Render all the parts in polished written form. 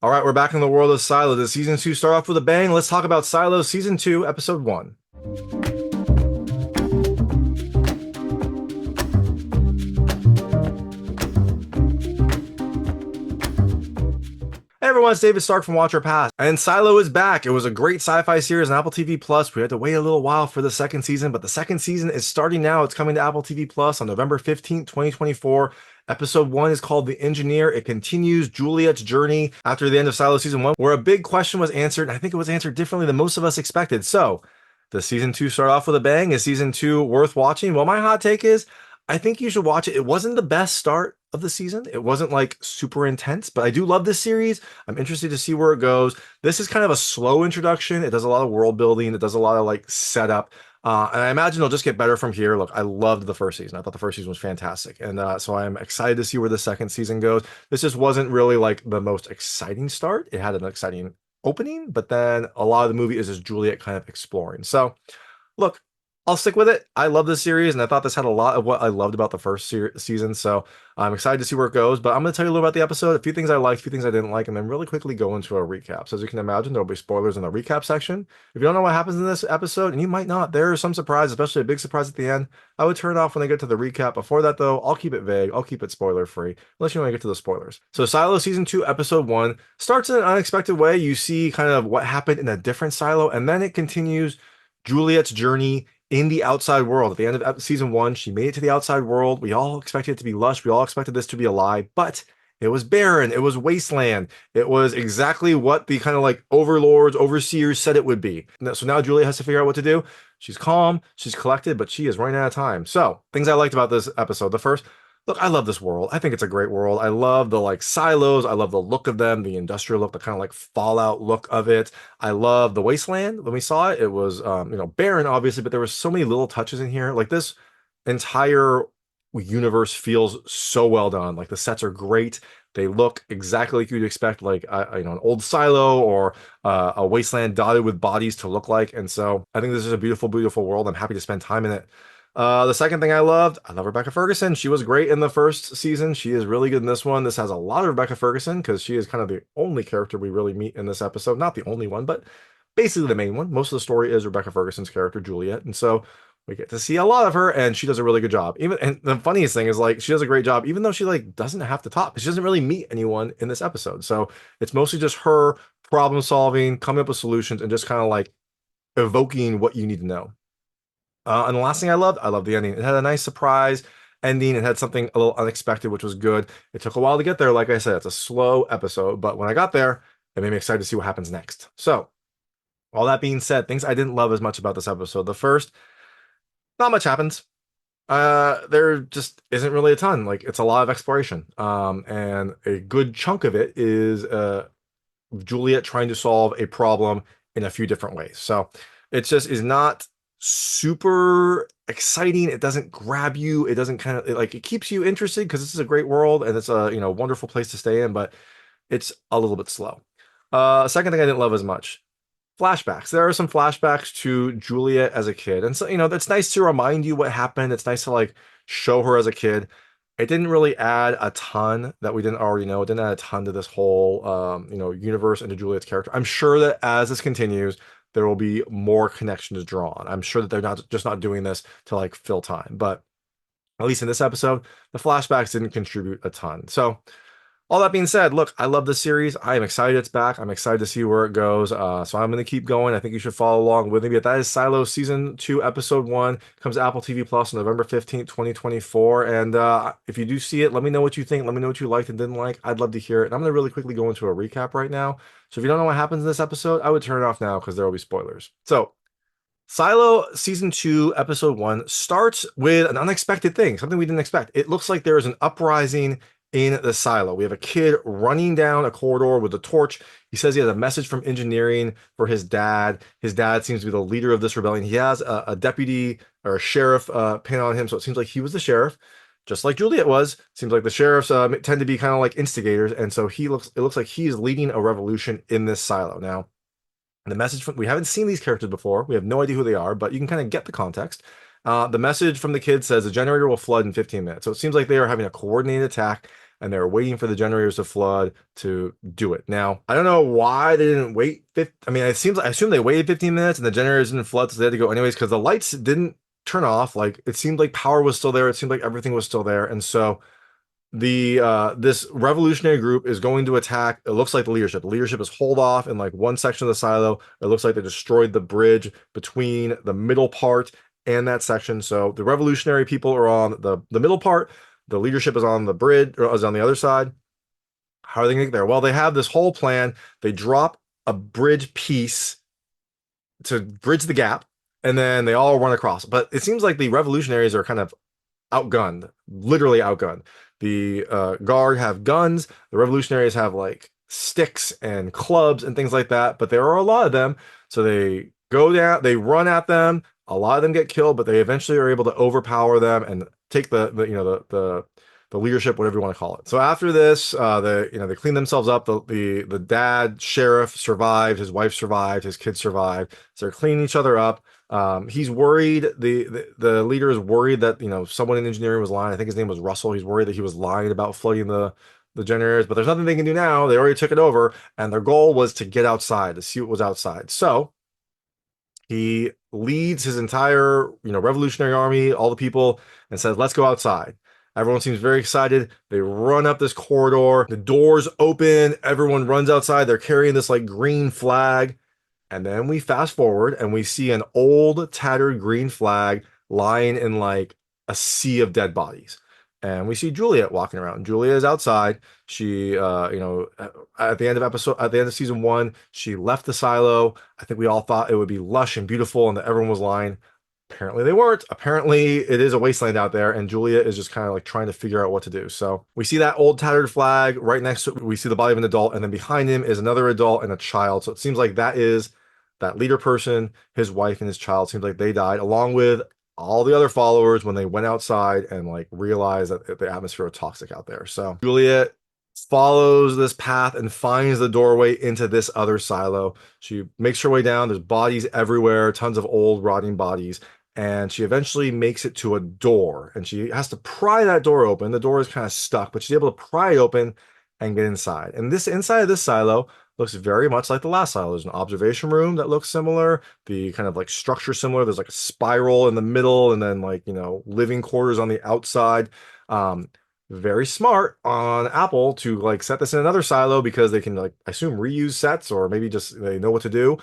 All right, we're back in the world of Silo. Does season two start off with a bang? Let's talk about Silo season two, episode one. Hey everyone, it's David Stark from Watcher Pass, and Silo is back. It was a great sci-fi series on Apple TV Plus. We had to wait a little while for the second season, but the second season is starting now. It's coming to Apple TV Plus on November 15th, 2024. Episode one is called The Engineer. It continues Juliette's journey after the end of Silo season one, where a big question was answered, and I think it was answered differently than most of us expected. So, does season two start off with a bang? Is season two worth watching? Well, my hot take is I think you should watch it. It wasn't the best start of the season. It wasn't like super intense, but I do love this series. I'm interested to see where it goes. This is kind of a slow introduction. It does a lot of world building. It does a lot of like setup. And I imagine it'll just get better from here. Look, I loved the first season. I thought the first season was fantastic. And so I'm excited to see where the second season goes. This just wasn't really like the most exciting start. It had an exciting opening, but then a lot of the movie is just Juliette kind of exploring. So look, I'll stick with it. I love this series, and I thought this had a lot of what I loved about the first season. So I'm excited to see where it goes. But I'm going to tell you a little about the episode, a few things I liked, a few things I didn't like, and then really quickly go into a recap. So as you can imagine, there'll be spoilers in the recap section. If you don't know what happens in this episode, and you might not, there are some surprises, especially a big surprise at the end. I would turn it off when I get to the recap. Before that, though, I'll keep it vague. I'll keep it spoiler free, unless you want to get to the spoilers. So Silo season two, episode one starts in an unexpected way. You see kind of what happened in a different Silo, and then it continues Juliette's journey in the outside world. At the end of season one, she made it to the outside world. We all expected it to be lush. We all expected this to be a lie, but it was barren. It was wasteland. It was exactly what the kind of like overlords, overseers said it would be. So now Juliet has to figure out what to do. She's calm, she's collected, but she is running out of time. So things I liked about this episode. The first, look, I love this world. I think it's a great world. I love the like silos. I love the look of them, the industrial look, the kind of like Fallout look of it. I love the wasteland. When we saw it, it was barren, obviously, but there were so many little touches in here. Like this entire universe feels so well done. Like the sets are great. They look exactly like you'd expect, like an old silo or a wasteland dotted with bodies to look like. And so I think this is a beautiful, beautiful world. I'm happy to spend time in it. The second thing I love Rebecca Ferguson. She was great in the first season. She is really good in this one. This has a lot of Rebecca Ferguson because she is kind of the only character we really meet in this episode. Not the only one, but basically the main one. Most of the story is Rebecca Ferguson's character, Juliette. And so we get to see a lot of her, and she does a really good job. And the funniest thing is like she does a great job, even though she like doesn't have to talk. She doesn't really meet anyone in this episode. So it's mostly just her problem solving, coming up with solutions, and just kind of like evoking what you need to know. And the last thing I loved the ending. It had a nice surprise ending. It had something a little unexpected, which was good. It took a while to get there. Like I said, it's a slow episode, but when I got there, it made me excited to see what happens next. So, all that being said, things I didn't love as much about this episode. The first, not much happens. There just isn't really a ton. Like it's a lot of exploration. And a good chunk of it is Juliette trying to solve a problem in a few different ways. So it just is not super exciting. It doesn't grab you. It doesn't kind of it keeps you interested because this is a great world and it's a wonderful place to stay in, but it's a little bit slow. Second thing I didn't love as much. Flashbacks. There are some flashbacks to Juliette as a kid. And so, it's nice to remind you what happened. It's nice to like show her as a kid. It didn't really add a ton that we didn't already know. It didn't add a ton to this whole universe and to Juliette's character. I'm sure that as this continues, there will be more connections drawn. I'm sure that they're not doing this to like fill time, but at least in this episode, the flashbacks didn't contribute a ton. So all that being said, look, I love this series. I am excited it's back. I'm excited to see where it goes. So I'm going to keep going. I think you should follow along with me. But that is Silo Season 2, Episode 1. Comes to Apple TV Plus on November 15th, 2024. And if you do see it, let me know what you think. Let me know what you liked and didn't like. I'd love to hear it. And I'm going to really quickly go into a recap right now. So if you don't know what happens in this episode, I would turn it off now because there will be spoilers. So Silo Season 2, Episode 1 starts with an unexpected thing, something we didn't expect. It looks like there is an uprising in the silo. We have a kid running down a corridor with a torch. He says he has a message from engineering for his dad. His dad seems to be the leader of this rebellion. He has a deputy or a sheriff pin on him, so it seems like he was the sheriff, just like Juliette was. Seems like the sheriffs tend to be kind of like instigators, and so it looks like he's leading a revolution in this silo. Now, the message we haven't seen these characters before. We have no idea who they are, but you can kind of get the context. The message from the kid says the generator will flood in 15 minutes. So it seems like they are having a coordinated attack. and they're waiting for the generators to flood to do it. Now, I don't know why they didn't wait. I mean, it seems I assume they waited 15 minutes and the generators didn't flood, so they had to go anyways because the lights didn't turn off. Like it seemed like power was still there. It seemed like everything was still there, and so the this revolutionary group is going to attack. It looks like the leadership. The leadership is holed off in like one section of the silo. It looks like they destroyed the bridge between the middle part and that section. So the revolutionary people are on the middle part. The leadership is on the bridge, or is on the other side. How are they going to get there? Well, they have this whole plan. They drop a bridge piece to bridge the gap, and then they all run across. But it seems like the revolutionaries are kind of outgunned, literally outgunned. The guard have guns. The revolutionaries have like sticks and clubs and things like that. But there are a lot of them, so they go down. They run at them. A lot of them get killed, but they eventually are able to overpower them and take the leadership, whatever you want to call it. So after this, they clean themselves up. The dad sheriff survived. His wife survived. His kids survived. So they're cleaning each other up. He's worried. The leader is worried that someone in engineering was lying. I think his name was Russell. He's worried that he was lying about flooding the generators, but there's nothing they can do now. They already took it over, and their goal was to get outside to see what was outside. So he leads his entire revolutionary army, all the people, and says, "Let's go outside." Everyone seems very excited. They run up this corridor. The doors open. Everyone runs outside. They're carrying this like green flag. And then we fast forward and we see an old tattered green flag lying in like a sea of dead bodies. And we see Juliette walking around. Juliette is outside. She, at the end of season 1, she left the silo. I think we all thought it would be lush and beautiful and that everyone was lying. Apparently they weren't. Apparently it is a wasteland out there, and Juliette is just kind of like trying to figure out what to do. So we see that old tattered flag right next to it. We see the body of an adult, and then behind him is another adult and a child. So it seems like that is that leader person, his wife and his child. Seems like they died along with all the other followers when they went outside and like realized that the atmosphere was toxic out there. So Juliette follows this path and finds the doorway into this other silo. She makes her way down. There's bodies everywhere, tons of old rotting bodies. And she eventually makes it to a door, and she has to pry that door open. The door is kind of stuck, but she's able to pry it open and get inside. And this inside of this silo looks very much like the last silo. There's an observation room that looks similar, the kind of like structure similar. There's like a spiral in the middle, and then like living quarters on the outside. Very smart on Apple to like set this in another silo because they can like I assume reuse sets, or maybe just they know what to do.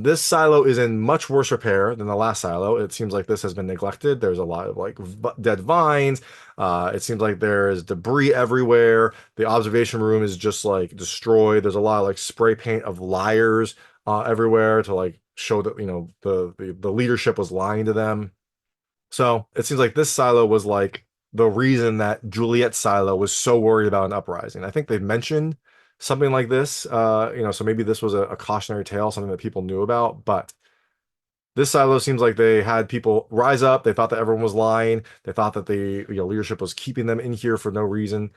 This silo is in much worse repair than the last silo. It seems like this has been neglected. There's a lot of like dead vines. It seems like there is debris everywhere. The observation room is just like destroyed. There's a lot of like spray paint of liars everywhere to like show that the leadership was lying to them. So it seems like this silo was like the reason that Juliette's silo was so worried about an uprising. I think they've mentioned something like this, so maybe this was a cautionary tale, something that people knew about. But this silo seems like they had people rise up. They thought that everyone was lying. They thought that the leadership was keeping them in here for no reason.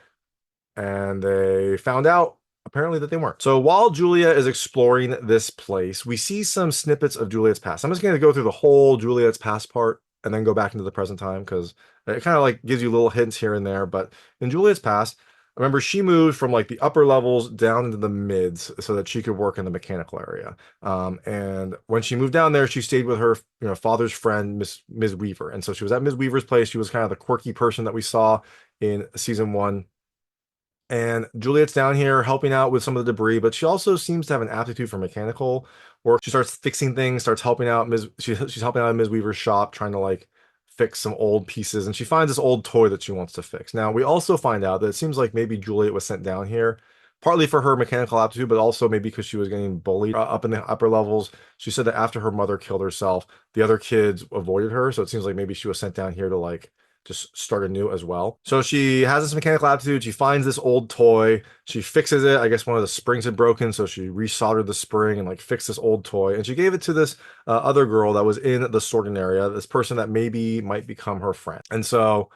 And they found out apparently that they weren't. So while Juliette is exploring this place, we see some snippets of Juliette's past. I'm just going to go through the whole Juliette's past part and then go back into the present time because it kind of like gives you little hints here and there. But in Juliette's past, remember, she moved from like the upper levels down into the mids so that she could work in the mechanical area. And when she moved down there, she stayed with her father's friend, Ms. Weaver. And so she was at Ms. Weaver's place. She was kind of the quirky person that we saw in season 1. And Juliette's down here helping out with some of the debris, but she also seems to have an aptitude for mechanical work. She starts fixing things, starts helping out she's helping out in Ms. Weaver's shop, trying to like fix some old pieces, and she finds this old toy that she wants to fix. Now, we also find out that it seems like maybe Juliette was sent down here partly for her mechanical aptitude, but also maybe because she was getting bullied up in the upper levels. She said that after her mother killed herself, the other kids avoided her, so it seems like maybe she was sent down here to like just start anew as well. So she has this mechanical aptitude. She finds this old toy. She fixes it. I guess one of the springs had broken, so she resoldered the spring and like fixed this old toy. And she gave it to this other girl that was in the sorting area, this person that maybe might become her friend. And so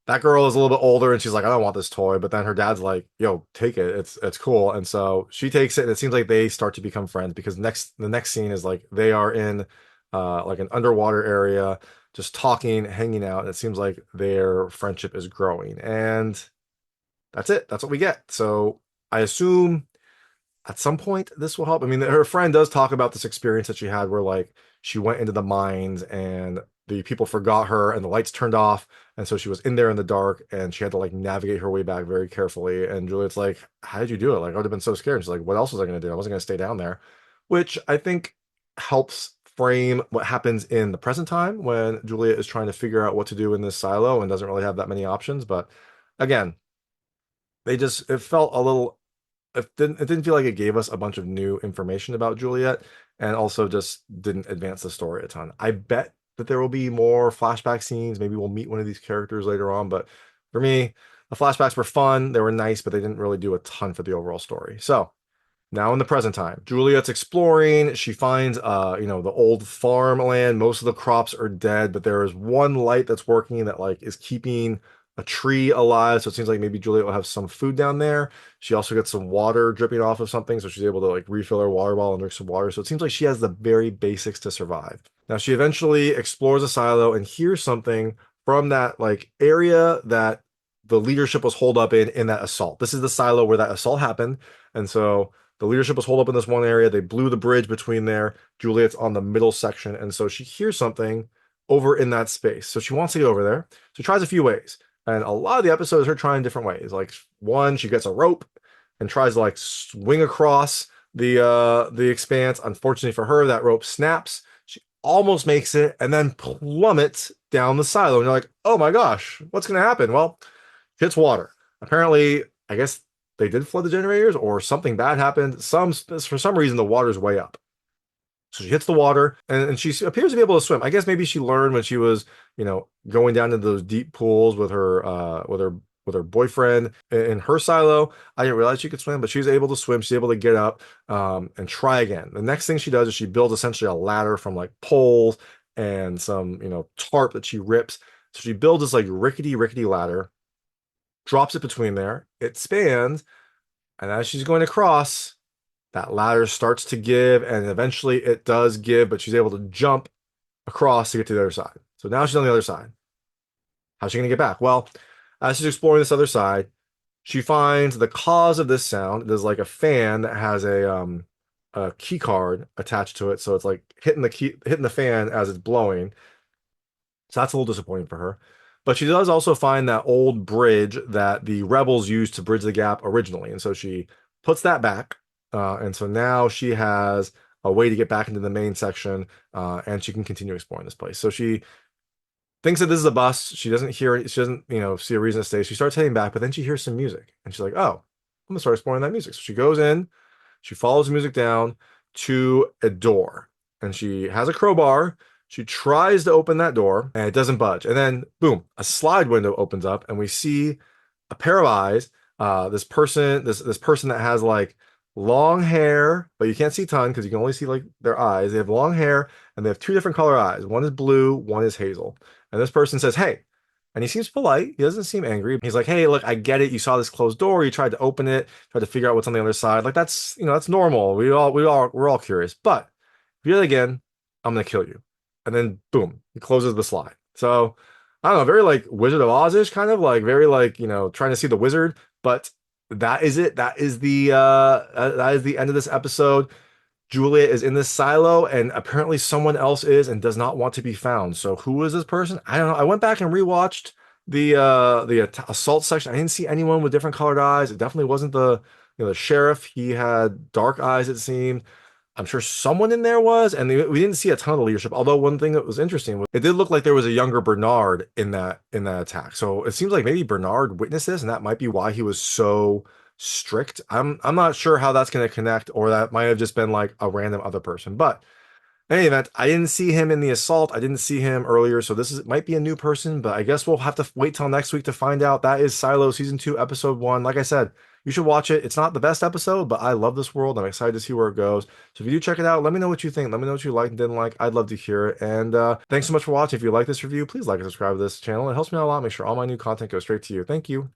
that girl is a little bit older, and she's like, I don't want this toy. But then her dad's like, yo, take it. It's cool. And so she takes it, and it seems like they start to become friends because the next scene is like they are in like an underwater area, just talking, hanging out. And it seems like their friendship is growing. And that's it. That's what we get. So I assume at some point this will help. I mean, her friend does talk about this experience that she had where like she went into the mines and the people forgot her and the lights turned off. And so she was in there in the dark and she had to like navigate her way back very carefully. And Juliet's like, how did you do it? Like, I would have been so scared. And she's like, what else was I going to do? I wasn't going to stay down there, which I think helps frame what happens in the present time when Juliet is trying to figure out what to do in this silo and doesn't really have that many options. But again, it felt a little it didn't feel like it gave us a bunch of new information about Juliet and also just didn't advance the story a ton. I bet that there will be more flashback scenes. Maybe we'll meet one of these characters later on, but for me, the flashbacks were fun. They were nice, but they didn't really do a ton for the overall story. So now in the present time, Juliet's exploring. She finds, the old farmland. Most of the crops are dead, but there is one light that's working that like is keeping a tree alive. So it seems like maybe Juliet will have some food down there. She also gets some water dripping off of something, so she's able to like refill her water bottle and drink some water. So it seems like she has the very basics to survive. Now she eventually explores a silo and hears something from that like area that the leadership was holed up in that assault. This is the silo where that assault happened, and so the leadership was holed up in this one area. They blew the bridge between there. Juliet's on the middle section. And so she hears something over in that space. So she wants to get over there. So she tries a few ways. And a lot of the episodes are trying different ways. Like one, she gets a rope and tries to like swing across the expanse. Unfortunately for her, that rope snaps. She almost makes it and then plummets down the silo. And you're like, oh my gosh, what's going to happen? Well, hits water. Apparently, I guess they did flood the generators or something bad happened. For some reason, the water's way up. So she hits the water and she appears to be able to swim. I guess maybe she learned when she was, going down into those deep pools with her boyfriend in her silo. I didn't realize she could swim, but she's able to swim. She's able to get up and try again. The next thing she does is she builds essentially a ladder from like poles and some, tarp that she rips. So she builds this like rickety ladder, drops it between there. It spans, and as she's going across, that ladder starts to give, and eventually it does give, but she's able to jump across to get to the other side. So now she's on the other side. How's she going to get back? Well, as she's exploring this other side, she finds the cause of this sound. There's like a fan that has a key card attached to it, so it's like hitting the fan as it's blowing. So that's a little disappointing for her. But she does also find that old bridge that the rebels used to bridge the gap originally. And so she puts that back. And so now she has a way to get back into the main section and she can continue exploring this place. So she thinks that this is a bus. She doesn't hear it. She doesn't, see a reason to stay. She starts heading back, but then she hears some music and she's like, oh, I'm gonna start exploring that music. So she goes in, she follows the music down to a door and she has a crowbar. She tries to open that door and it doesn't budge. And then boom, a slide window opens up and we see a pair of eyes. This person that has like long hair, but you can't see ton because you can only see like their eyes. They have long hair and they have two different color eyes. One is blue, one is hazel. And this person says, hey, and he seems polite. He doesn't seem angry. He's like, hey, look, I get it. You saw this closed door. You tried to open it, tried to figure out what's on the other side. Like that's, that's normal. We're all curious. But if you do it again, I'm gonna kill you. And then boom, he closes the slide. So I don't know, very like Wizard of Oz-ish, kind of like very like, trying to see the wizard, but that is it. That is the end of this episode. Juliet is in this silo and apparently someone else is and does not want to be found. So who is this person? I don't know. I went back and rewatched the assault section. I didn't see anyone with different colored eyes. It definitely wasn't the sheriff. He had dark eyes, it seemed. I'm sure someone in there was, and we didn't see a ton of the leadership. Although one thing that was interesting was it did look like there was a younger Bernard in that attack. So it seems like maybe Bernard witnessed this, and that might be why he was so strict. I'm not sure how that's going to connect, or that might have just been like a random other person. But in any event, I didn't see him in the assault. I didn't see him earlier, so this might be a new person. But I guess we'll have to wait till next week to find out. That is Silo Season 2, Episode 1. Like I said, you should watch it. It's not the best episode, but I love this world. I'm excited to see where it goes. So if you do check it out, let me know what you think. Let me know what you liked and didn't like. I'd love to hear it. And thanks so much for watching. If you like this review, please like and subscribe to this channel. It helps me out a lot. Make sure all my new content goes straight to you. Thank you.